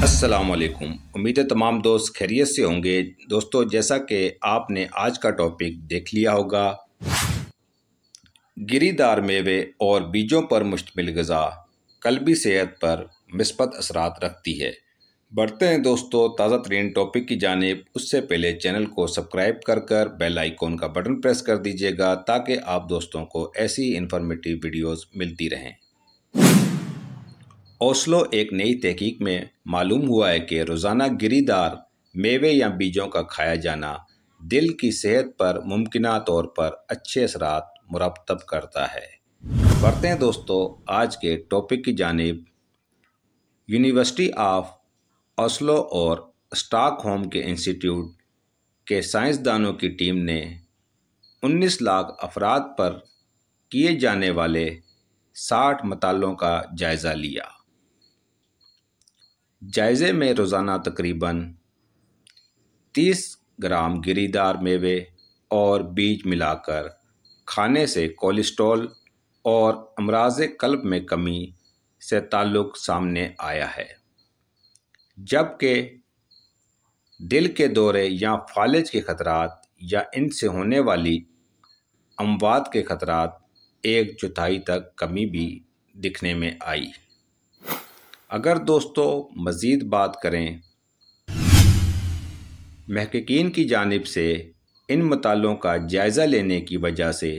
अस्सलामुअलैकुम। उम्मीद है तमाम दोस्त खैरियत से होंगे। दोस्तों, जैसा कि आपने आज का टॉपिक देख लिया होगा, गिरीदार मेवे और बीजों पर मुश्तमिल ग़िज़ा क़ल्बी सेहत पर मिस्बत असरात रखती है। बढ़ते हैं दोस्तों ताज़ा तरीन टॉपिक की जानिब। उससे पहले चैनल को सब्सक्राइब कर बेल आइकॉन का बटन प्रेस कर दीजिएगा ताकि आप दोस्तों को ऐसी इन्फॉर्मेटिव वीडियोज़ मिलती रहें। ओस्लो एक नई तहकीक में मालूम हुआ है कि रोज़ाना गिरीदार मेवे या बीजों का खाया जाना दिल की सेहत पर मुमकिना तौर पर अच्छे असरात मुरतब करता है। बढ़ते हैं दोस्तों आज के टॉपिक की जानिब। यूनिवर्सिटी ऑफ ओस्लो और स्टॉकहोम के इंस्टीट्यूट के साइंसदानों की टीम ने 19 लाख अफराद पर किए जाने वाले 60 मतालों का जायज़ा लिया। जायज़े में रोज़ाना तकरीबन 30 ग्राम गिरीदार मेवे और बीज मिलाकर खाने से कोलेस्ट्रॉल और अमराज़ क़ल्ब में कमी से ताल्लुक़ सामने आया है, जबकि दिल के दौरे या फालिज के ख़तरात या इनसे होने वाली अमवात के ख़तरात 1/4 तक कमी भी दिखने में आई। अगर दोस्तों मज़ीद बात करें, महक़क़ीन की जानिब से इन मतालों का जायज़ा लेने की वजह से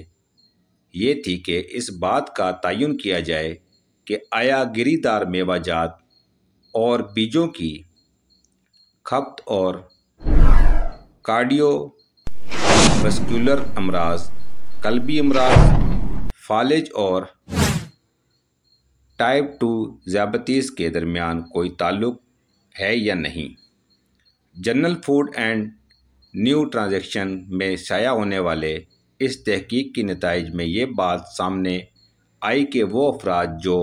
ये थी कि इस बात का तयन किया जाए कि आया गिरीदार मेवाजात और बीजों की खपत और कार्डियोवैस्कुलर अमराज, क़ल्बी अमराज, फालिज और टाइप 2 ज़ियाबतीस के दरमियान कोई ताल्लुक़ है या नहीं। Journal food and new transaction में शाया होने वाले इस तहकीक की नताइज में ये बात सामने आई कि वो अफराद जो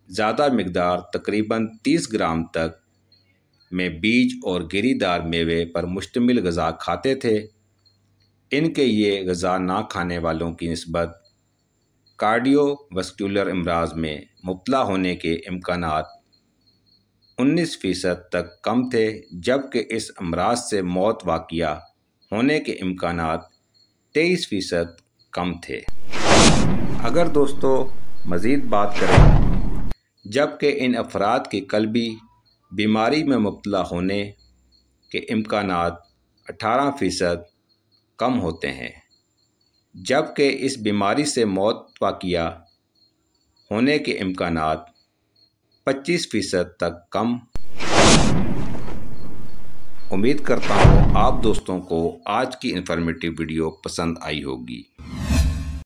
ज़्यादा मकदार तकरीबन 30 ग्राम तक में बीज और गिरीदार मेवे पर मुश्तमिल ग़िज़ा खाते थे, इनके ये ग़िज़ा ना खाने वालों की निस्बत कार्डियोवैस्कुलर अमराज में मुब्तला होने के इम्कानात 19% तक कम थे, जबकि इस अमराज से मौत वाक़िया होने के इम्कानात 23% कम थे। अगर दोस्तों मज़ीद बात करें, जबकि इन अफराद की क़ल्बी बीमारी में मुब्तला होने के इम्कानात 18% कम होते हैं, जबकि इस बीमारी से मौत वाक़िया होने के इम्कानात 25% तक कम। उम्मीद करता हूँ आप दोस्तों को आज की इन्फॉर्मेटिव वीडियो पसंद आई होगी।